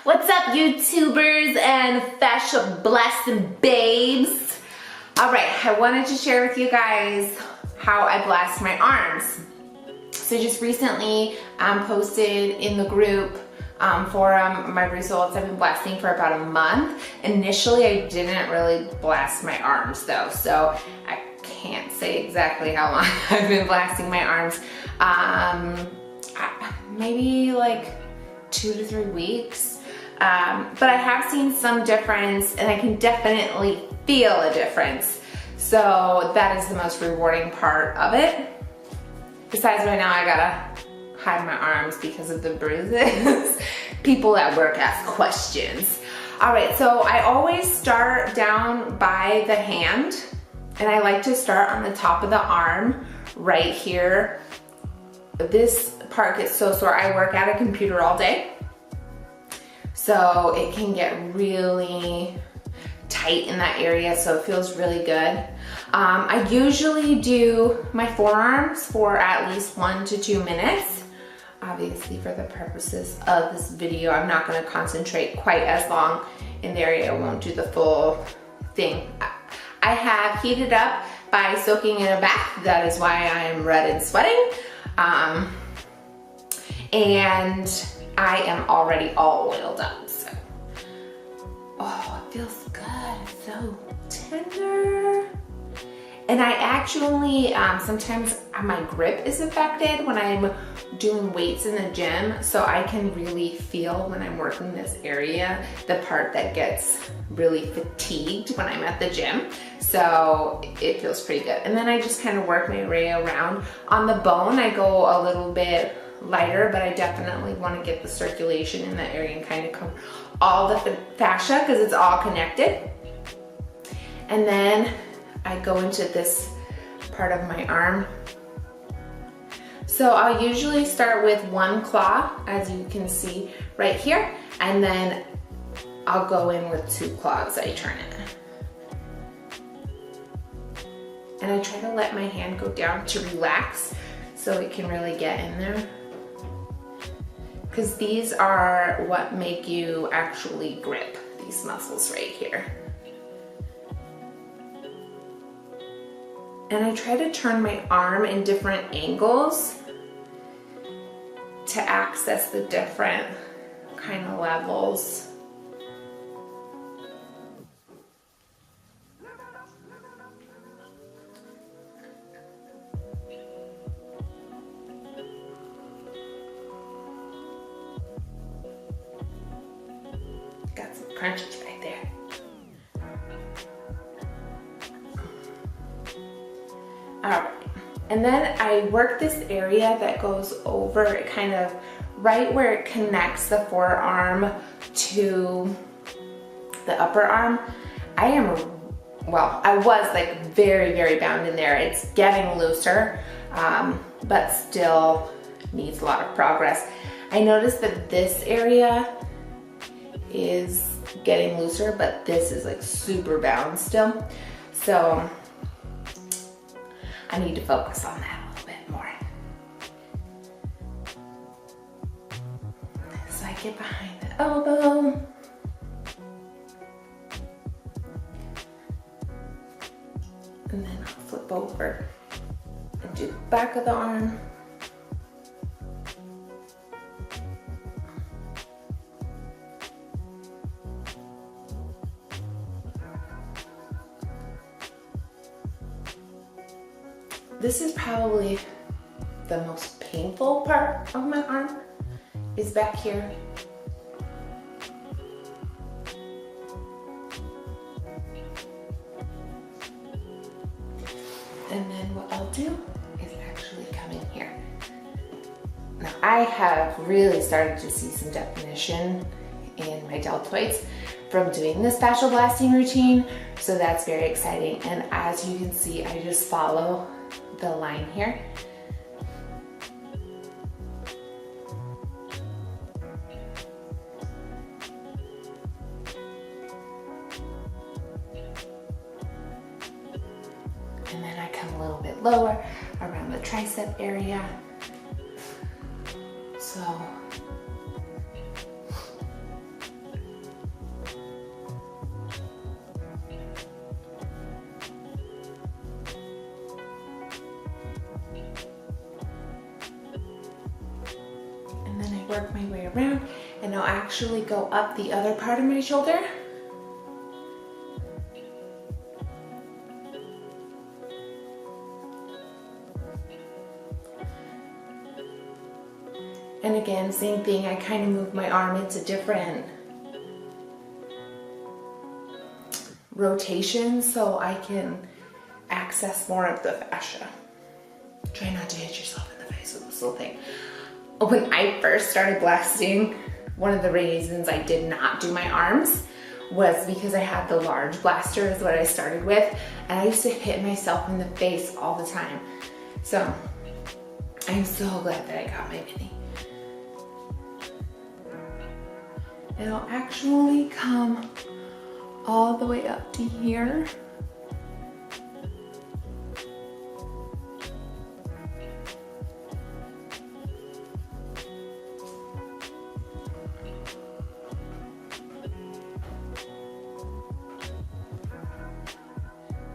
What's up, YouTubers and Fasciablaster babes? All right, I wanted to share with you guys how I blast my arms. So just recently posted in the group forum my results. I've been blasting for about a month. Initially, I didn't really blast my arms though, so I can't say exactly how long I've been blasting my arms. Maybe like 2 to 3 weeks. But I have seen some difference, and I can definitely feel a difference. So that is the most rewarding part of it. Besides, right now I gotta hide my arms because of the bruises. People at work ask questions. All right, so I always start down by the hand, and I like to start on the top of the arm right here. This part gets so sore. I work at a computer all day, so it can get really tight in that area, so it feels really good. I usually do my forearms for at least 1 to 2 minutes. Obviously, for the purposes of this video, I'm not going to concentrate quite as long in the area. I won't do the full thing. I have heated up by soaking in a bath. That is why I'm red and sweating. And I am already all oiled up. So, oh, it feels good. It's so tender. And I actually, sometimes my grip is affected when I'm doing weights in the gym, so I can really feel when I'm working this area, the part that gets really fatigued when I'm at the gym. So it feels pretty good. And then I just kind of work my way around. On the bone, I go a little bit lighter, but I definitely want to get the circulation in that area and kind of cover all the fascia because it's all connected. And then I go into this part of my arm. So I'll usually start with one claw, as you can see right here, and then I'll go in with 2 claws. I turn it. And I try to let my hand go down to relax so it can really get in there. Because these are what make you actually grip, these muscles right here. And I try to turn my arm in different angles to access the different kind of levels. Got some crunches right there. All right, and then I work this area that goes over it, kind of right where it connects the forearm to the upper arm. I was like very, very bound in there. It's getting looser, but still needs a lot of progress. I noticed that this area is getting looser, but this is like super bound still. So I need to focus on that a little bit more. So I get behind the elbow. And then I'll flip over and do the back of the arm. This is probably the most painful part of my arm, is back here. And then what I'll do is actually come in here. Now I have really started to see some definition in my deltoids from doing this fascial blasting routine, so that's very exciting. And as you can see, I just follow the line here. And then I come a little bit lower around the tricep area. So work my way around, and I'll actually go up the other part of my shoulder. And again, same thing, I kind of move my arm into different rotations so I can access more of the fascia. Try not to hit yourself in the face with this little thing. When I first started blasting, one of the reasons I did not do my arms was because I had the large blaster is what I started with, and I used to hit myself in the face all the time. So I'm so glad that I got my mini. It'll actually come all the way up to here.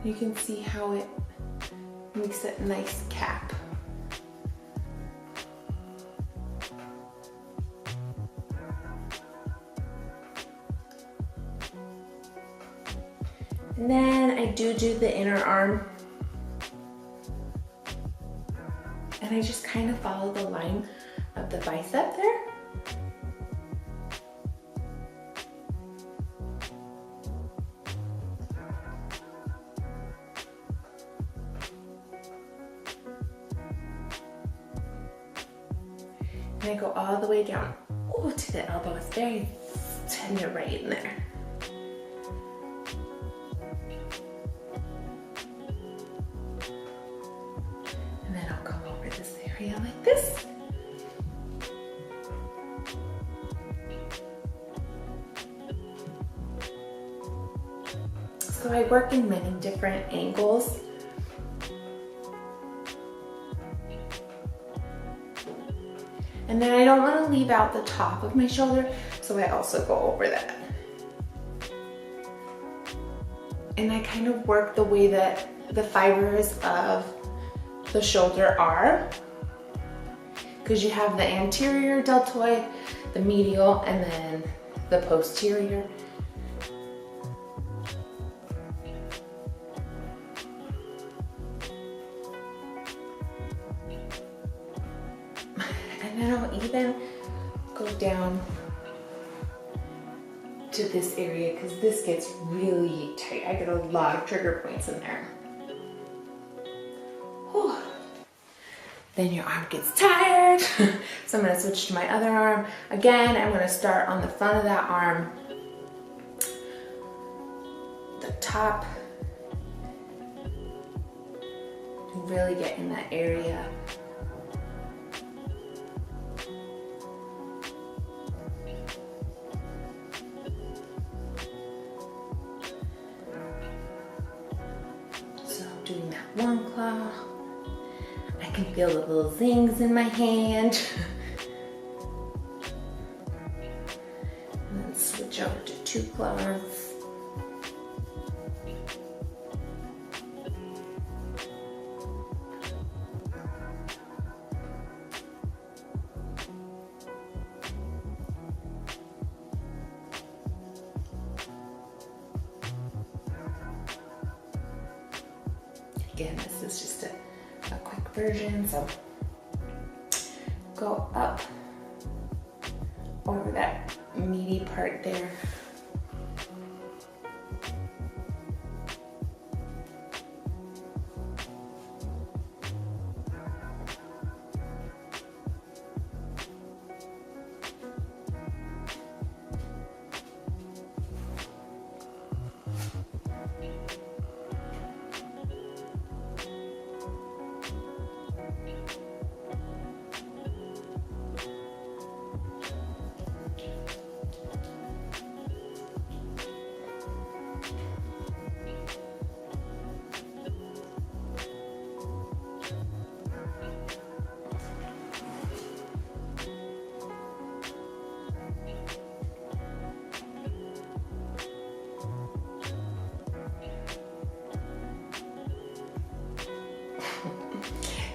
You can see how it makes a nice cap. And then I do the inner arm. And I just kind of follow the line of the bicep there. And I go all the way down, oh, to the elbow. It's very tender right in there. And then I'll come over this area like this. So I work in many different angles. And then I don't want to leave out the top of my shoulder, so I also go over that. And I kind of work the way that the fibers of the shoulder are, because you have the anterior deltoid, the medial, and then the posterior. And then I'll even go down to this area because this gets really tight. I get a lot of trigger points in there. Whew. Then your arm gets tired. So I'm gonna switch to my other arm. Again, I'm gonna start on the front of that arm, the top, and really get in that area. Doing that one claw. I can feel the little zings in my hand. And then switch over to two claws. Again, this is just a quick version, so go up over that meaty part there.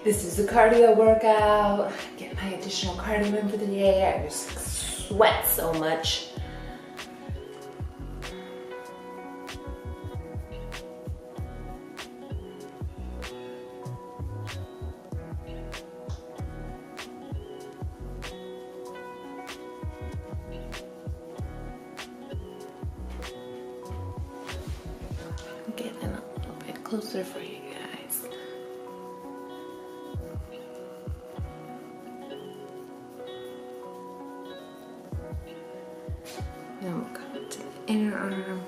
This is a cardio workout. Get my additional cardio in for the day. I just sweat so much. Getting a little bit closer for you guys. Then we'll come to the inner arm.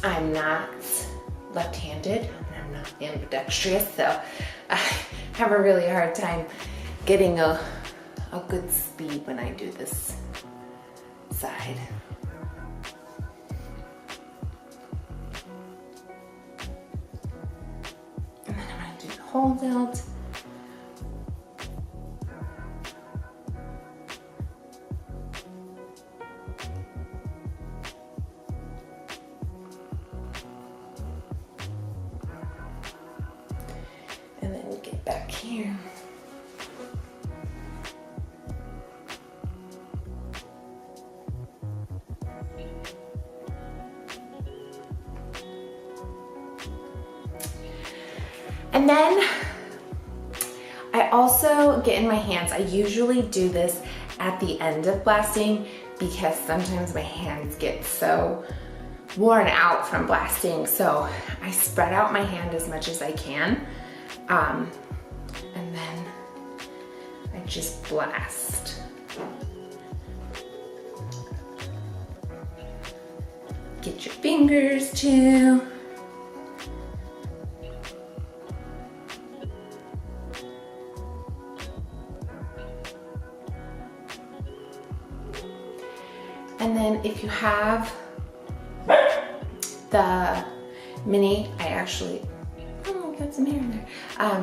I'm not left-handed and I'm not ambidextrous, so I have a really hard time getting a good speed when I do this side. And then I'm going to do the whole delt. And then get back here. And then I also get in my hands. I usually do this at the end of blasting because sometimes my hands get so worn out from blasting. So I spread out my hand as much as I can. And then I just blast. Get your fingers too. And then if you have the mini, I actually, oh, got some hair in there.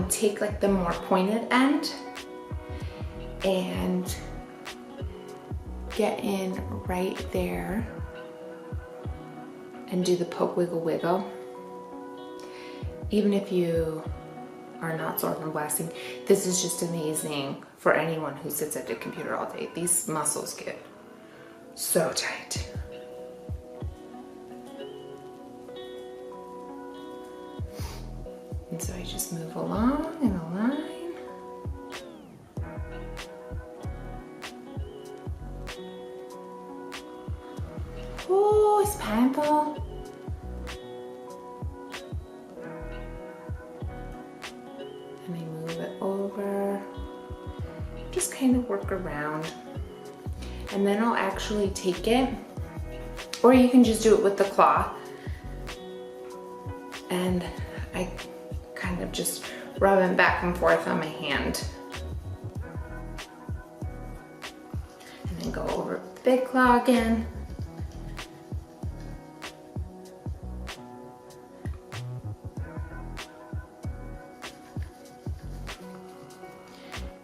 Take like the more pointed end and get in right there and do the poke, wiggle, wiggle. Even if you are not sore from blasting, this is just amazing for anyone who sits at the computer all day. These muscles get so tight. And so I just move along in a line. Oh, it's painful. And I move it over. Just kind of work around. And then I'll actually take it, or you can just do it with the cloth. And I kind of just rub it back and forth on my hand. And then go over the big claw again.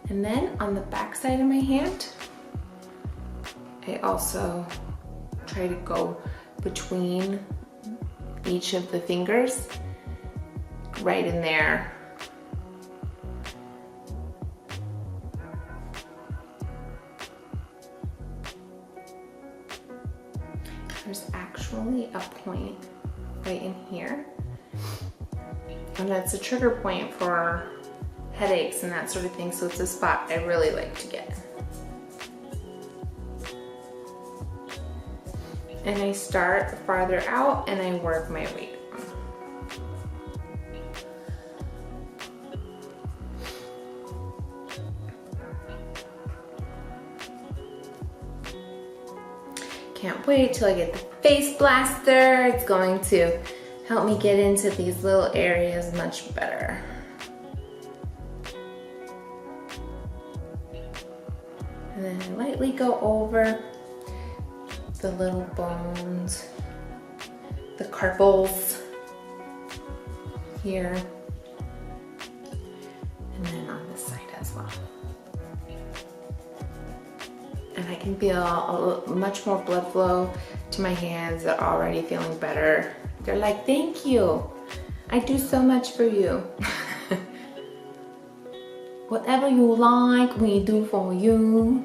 And then on the back side of my hand, I also try to go between each of the fingers, right in there. There's actually a point right in here, and that's a trigger point for headaches and that sort of thing, so it's a spot I really like to get. And I start farther out and I work my way down. can't wait till I get the Fasciablaster. It's going to help me get into these little areas much better. And then I lightly go over the little bones, the carpals here, and then on this side as well. And I can feel much more blood flow to my hands. They're already feeling better. They're like, thank you. I do so much for you. Whatever you like, we do for you.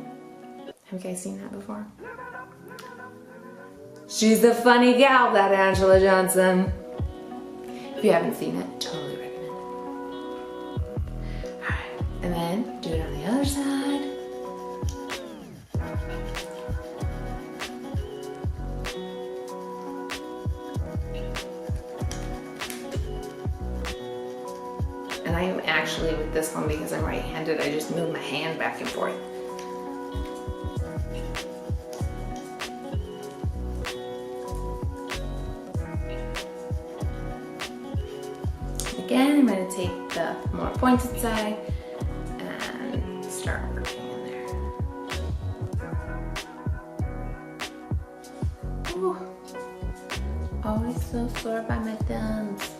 Have you guys seen that before? She's a funny gal, that Angela Johnson. If you haven't seen it, totally recommend it. Alright, and then do it on the other side. And I am actually, with this one, because I'm right-handed, I just move my hand back and forth. Again, I'm going to take the more pointed side and start working in there. Ooh. Always so sore by my thumbs.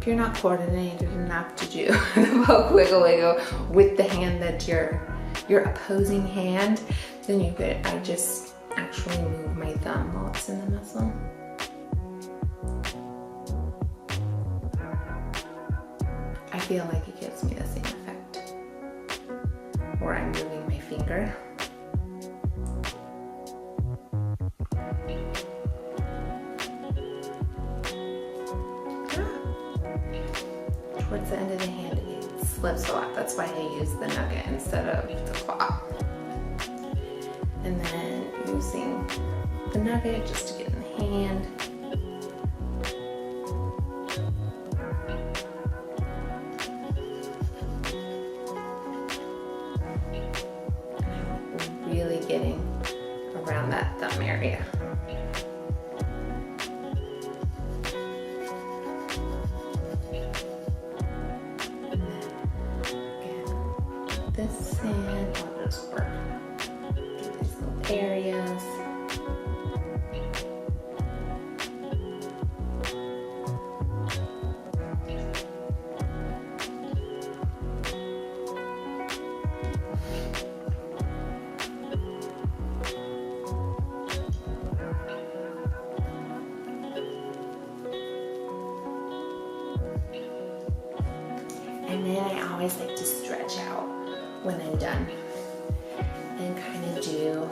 If you're not coordinated enough to do the poke wiggle wiggle with the hand that your opposing hand, then you could, I just actually move my thumb while it's in the muscle. I feel like it gives me the same effect where I'm moving my finger. Towards the end of the hand, it slips a lot. That's why I use the nugget instead of the claw. And then using the nugget just to get in the hand. And I'm really getting around that thumb area. And then again, this hand, I'll just work areas. And then I always like to stretch out when I'm done and kind of do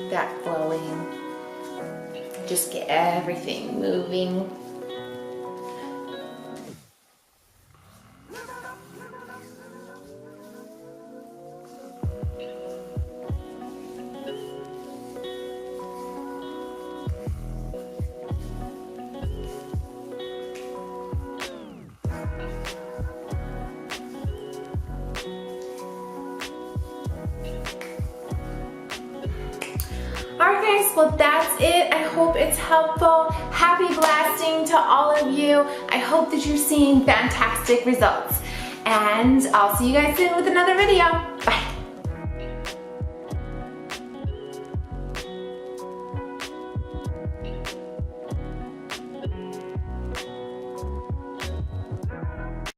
that flowing, just get everything moving. Alright guys, well that's it. I hope it's helpful. Happy blasting to all of you. I hope that you're seeing fantastic results. And I'll see you guys soon with another video.